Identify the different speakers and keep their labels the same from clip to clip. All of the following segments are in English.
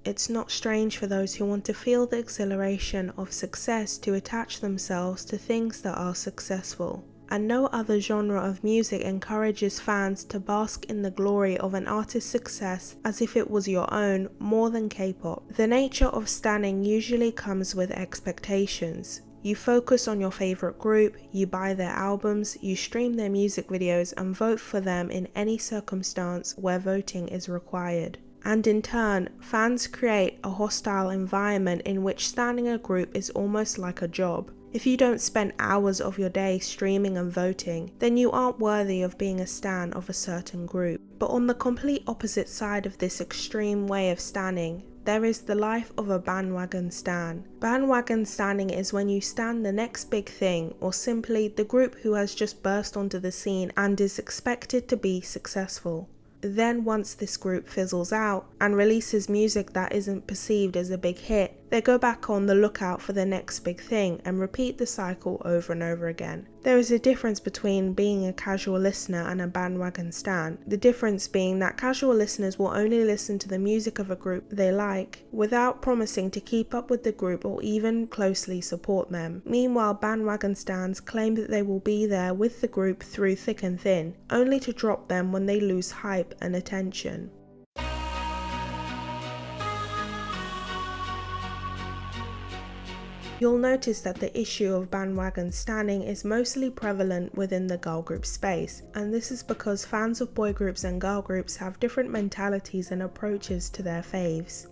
Speaker 1: it's not strange for those who want to feel the exhilaration of success to attach themselves to things that are successful. And no other genre of music encourages fans to bask in the glory of an artist's success as if it was your own more than K-pop. The nature of standing usually comes with expectations. You focus on your favorite group, you buy their albums, you stream their music videos and vote for them in any circumstance where voting is required. And in turn, fans create a hostile environment in which standing a group is almost like a job. If you don't spend hours of your day streaming and voting, then you aren't worthy of being a stan of a certain group. But on the complete opposite side of this extreme way of standing, there is the life of a bandwagon stan. Bandwagon standing is when you stan the next big thing, or simply the group who has just burst onto the scene and is expected to be successful. Then once this group fizzles out and releases music that isn't perceived as a big hit, they go back on the lookout for the next big thing and repeat the cycle over and over again. There is a difference between being a casual listener and a bandwagon stan, the difference being that casual listeners will only listen to the music of a group they like without promising to keep up with the group or even closely support them. Meanwhile, bandwagon stans claim that they will be there with the group through thick and thin, only to drop them when they lose hype and attention. You'll notice that the issue of bandwagon standing is mostly prevalent within the girl group space, and this is because fans of boy groups and girl groups have different mentalities and approaches to their faves.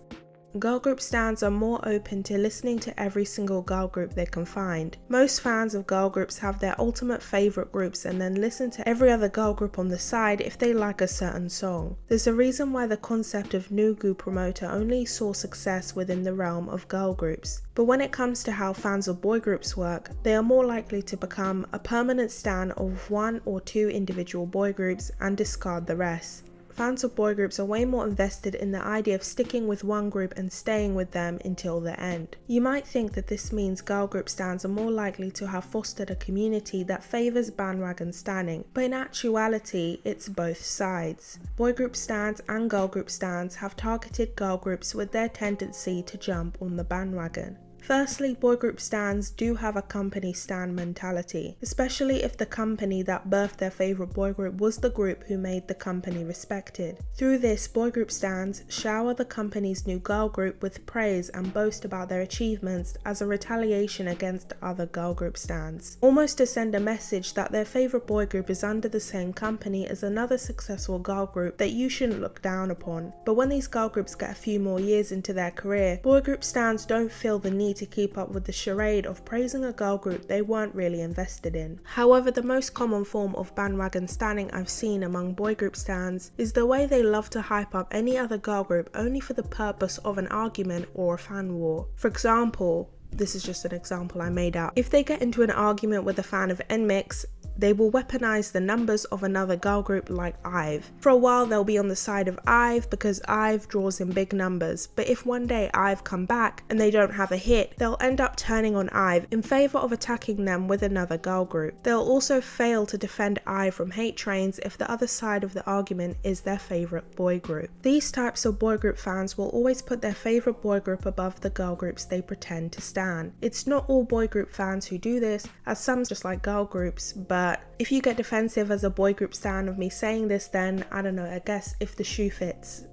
Speaker 1: Girl group stans are more open to listening to every single girl group they can find. Most fans of girl groups have their ultimate favourite groups and then listen to every other girl group on the side if they like a certain song. There's a reason why the concept of Nugu promoter only saw success within the realm of girl groups. But when it comes to how fans of boy groups work, they are more likely to become a permanent stan of one or two individual boy groups and discard the rest. Fans of boy groups are way more invested in the idea of sticking with one group and staying with them until the end. You might think that this means girl group stans are more likely to have fostered a community that favours bandwagon standing, but in actuality it's both sides. Boy group stans and girl group stans have targeted girl groups with their tendency to jump on the bandwagon. Firstly, boy group stans do have a company stan mentality, especially if the company that birthed their favourite boy group was the group who made the company respected. Through this, boy group stans shower the company's new girl group with praise and boast about their achievements as a retaliation against other girl group stans, almost to send a message that their favourite boy group is under the same company as another successful girl group that you shouldn't look down upon. But when these girl groups get a few more years into their career, boy group stans don't feel the need to keep up with the charade of praising a girl group they weren't really invested in. However, the most common form of bandwagon standing I've seen among boy group stans is the way they love to hype up any other girl group only for the purpose of an argument or a fan war. For example, this is just an example I made up. If they get into an argument with a fan of NMIXX, they will weaponize the numbers of another girl group like IVE. For a while they'll be on the side of IVE because IVE draws in big numbers, but if one day IVE come back and they don't have a hit, they'll end up turning on IVE in favour of attacking them with another girl group. They'll also fail to defend IVE from hate trains if the other side of the argument is their favourite boy group. These types of boy group fans will always put their favourite boy group above the girl groups they pretend to stan. It's not all boy group fans who do this, as some just like girl groups, but if you get defensive as a boy group stan of me saying this, then I don't know, I guess if the shoe fits.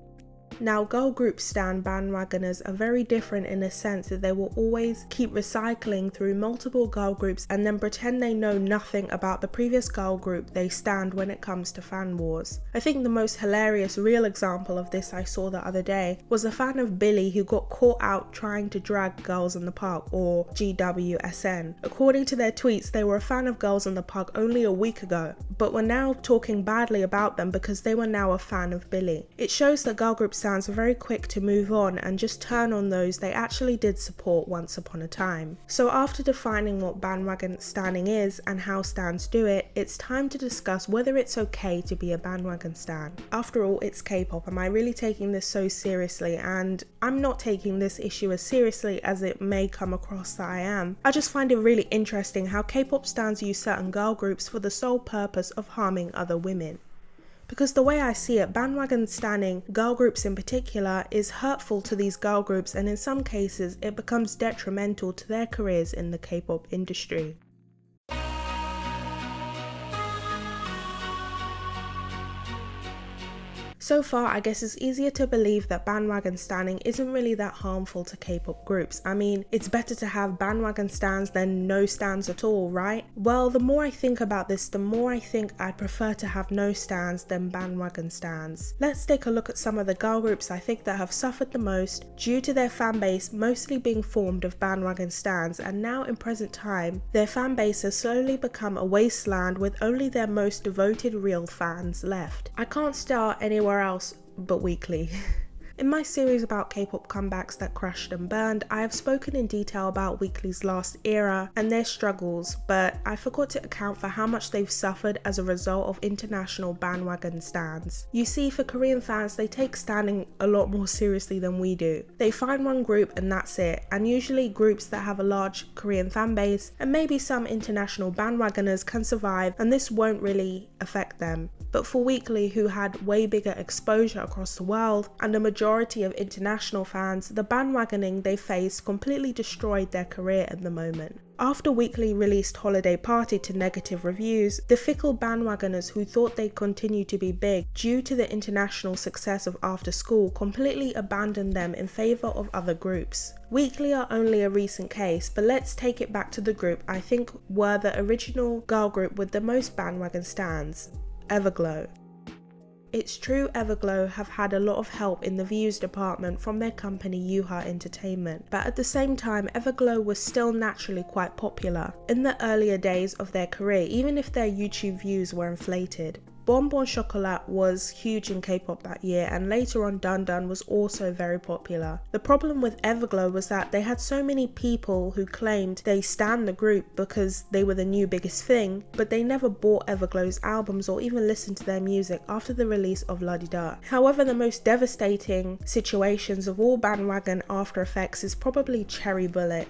Speaker 1: Now, girl group stan bandwagoners are very different in the sense that they will always keep recycling through multiple girl groups and then pretend they know nothing about the previous girl group they stand when it comes to fan wars. I think the most hilarious real example of this I saw the other day was a fan of Billy who got caught out trying to drag Girls in the Park, or GWSN. According to their tweets, they were a fan of Girls in the Park only a week ago, but were now talking badly about them because they were now a fan of Billy. It shows that girl group stans are very quick to move on and just turn on those they actually did support once upon a time. So after defining what bandwagon standing is and how stans do it, it's time to discuss whether it's okay to be a bandwagon stan. After all, it's K-pop. Am I really taking this so seriously? And I'm not taking this issue as seriously as it may come across that I am. I just find it really interesting how K-pop stans use certain girl groups for the sole purpose of harming other women. Because the way I see it, bandwagon standing girl groups in particular is hurtful to these girl groups, and in some cases it becomes detrimental to their careers in the K-pop industry. So far, I guess it's easier to believe that bandwagon standing isn't really that harmful to K-pop groups. I mean, it's better to have bandwagon stans than no stans at all, right? Well, the more I think about this, the more I think I'd prefer to have no stans than bandwagon stans. Let's take a look at some of the girl groups I think that have suffered the most due to their fan base mostly being formed of bandwagon stans, and now in present time, their fan base has slowly become a wasteland with only their most devoted real fans left. I can't start anywhere else but Weekly. In my series about K-pop comebacks that crashed and burned, I have spoken in detail about Weekly's last era and their struggles, but I forgot to account for how much they've suffered as a result of international bandwagon stans. You see, for Korean fans, they take standing a lot more seriously than we do. They find one group and that's it, and usually groups that have a large Korean fan base and maybe some international bandwagoners can survive, and this won't really affect them. But for Weekly, who had way bigger exposure across the world and a majority of international fans, the bandwagoning they faced completely destroyed their career at the moment. After Weekly released Holiday Party to negative reviews, the fickle bandwagoners who thought they'd continue to be big due to the international success of After School completely abandoned them in favour of other groups. Weekly are only a recent case, but let's take it back to the group I think were the original girl group with the most bandwagon stans, Everglow. It's true Everglow have had a lot of help in the views department from their company Yuha Entertainment, but at the same time Everglow was still naturally quite popular in the earlier days of their career, even if their YouTube views were inflated. Bon Bon Chocolat was huge in K-pop that year, and later on Dun Dun was also very popular. The problem with Everglow was that they had so many people who claimed they stan the group because they were the new biggest thing, but they never bought Everglow's albums or even listened to their music after the release of La Di Da. However, the most devastating situations of all bandwagon after effects is probably Cherry Bullet.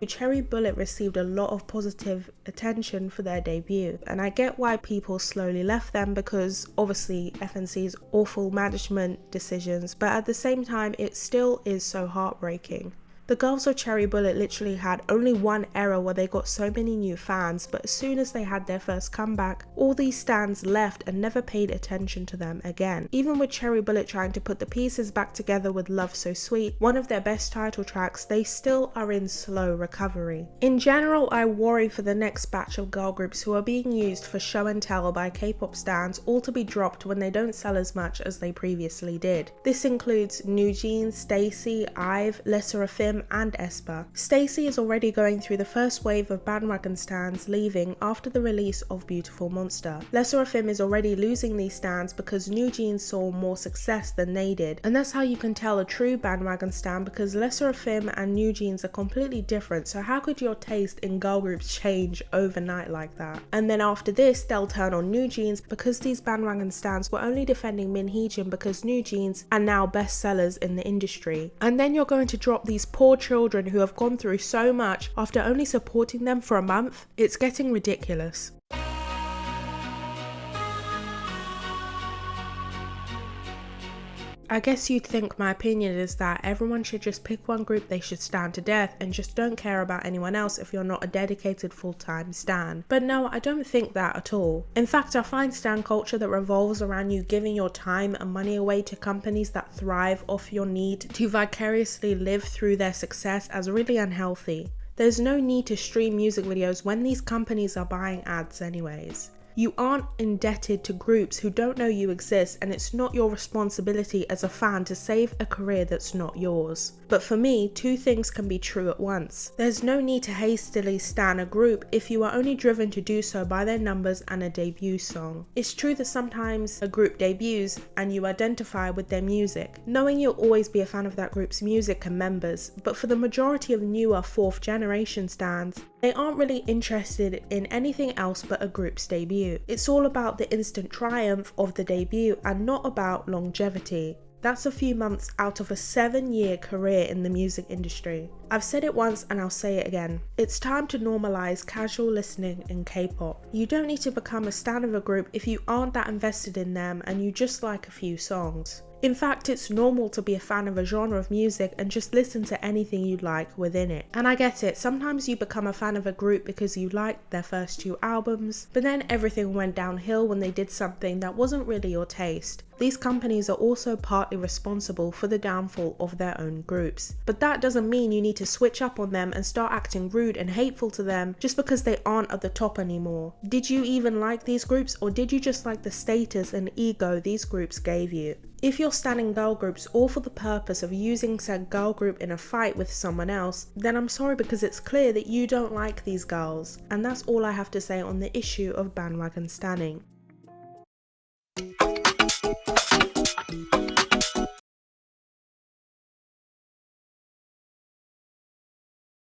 Speaker 1: Cherry Bullet received a lot of positive attention for their debut, and I get why people slowly left them because obviously FNC's awful management decisions, but at the same time it still is so heartbreaking. The girls of Cherry Bullet literally had only one era where they got so many new fans, but as soon as they had their first comeback, all these stans left and never paid attention to them again. Even with Cherry Bullet trying to put the pieces back together with Love So Sweet, one of their best title tracks, they still are in slow recovery. In general, I worry for the next batch of girl groups who are being used for show and tell by K-pop stans, all to be dropped when they don't sell as much as they previously did. This includes New Jeans, Stacey, IVE, Les Seraphim, and aespa. Stacey is already going through the first wave of bandwagon stans leaving after the release of Beautiful Monster. Les Seraphim is already losing these stans because New Jeans saw more success than they did, and that's how you can tell a true bandwagon stan, because Les Seraphim and New Jeans are completely different, so how could your taste in girl groups change overnight like that? And then after this they'll turn on New Jeans because these bandwagon stans were only defending Min Heejin because New Jeans are now bestsellers in the industry. And then you're going to drop these poor children who have gone through so much after only supporting them for a month? It's getting ridiculous. I guess you'd think my opinion is that everyone should just pick one group they should stan to death and just don't care about anyone else if you're not a dedicated full-time stan. But no, I don't think that at all. In fact, I find stan culture that revolves around you giving your time and money away to companies that thrive off your need to vicariously live through their success as really unhealthy. There's no need to stream music videos when these companies are buying ads anyways. You aren't indebted to groups who don't know you exist, and it's not your responsibility as a fan to save a career that's not yours. But for me, two things can be true at once. There's no need to hastily stan a group if you are only driven to do so by their numbers and a debut song. It's true that sometimes a group debuts and you identify with their music, knowing you'll always be a fan of that group's music and members, but for the majority of newer fourth generation stans, they aren't really interested in anything else but a group's debut. It's all about the instant triumph of the debut and not about longevity. That's a few months out of a 7-year career in the music industry. I've said it once and I'll say it again. It's time to normalize casual listening in K-pop. You don't need to become a stan of a group if you aren't that invested in them and you just like a few songs. In fact, it's normal to be a fan of a genre of music and just listen to anything you like within it. And I get it, sometimes you become a fan of a group because you liked their first 2 albums, but then everything went downhill when they did something that wasn't really your taste. These companies are also partly responsible for the downfall of their own groups. But that doesn't mean you need to switch up on them and start acting rude and hateful to them just because they aren't at the top anymore. Did you even like these groups, or did you just like the status and ego these groups gave you? If you're standing girl groups all for the purpose of using said girl group in a fight with someone else, then I'm sorry, because it's clear that you don't like these girls. And that's all I have to say on the issue of bandwagon standing.